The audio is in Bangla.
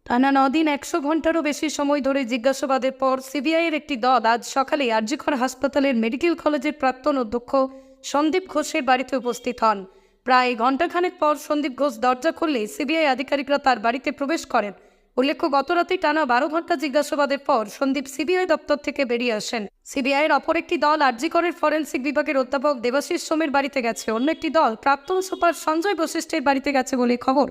টানা ৯ দিন ১০০ ঘন্টারও বেশি সময় ধরে জিজ্ঞাসাবাদের পর সিবিআইয়ের একটি দল আজ সকালে আর.জি.কর হাসপাতালের মেডিকেল কলেজের প্রাক্তন অধ্যক্ষ সন্দীপ ঘোষের বাড়িতে উপস্থিত হন। প্রায় ঘণ্টাখানেক পর সন্দীপ ঘোষ দরজা খুললে সিবিআই আধিকারিকরা তার বাড়িতে প্রবেশ করেন। উল্লেখ্য, গতরাতে টানা ১২ ঘন্টা জিজ্ঞাসাবাদের পর সন্দীপ সিবিআই দপ্তর থেকে বেরিয়ে আসেন। সিবিআইয়ের অপর একটি দল আর.জি.করের ফরেন্সিক বিভাগের অধ্যাপক দেবাশিস সোমের বাড়িতে গেছে। অন্য একটি দল প্রাক্তন সুপার সঞ্জয় বশিষ্ঠের বাড়িতে গেছে বলে খবর।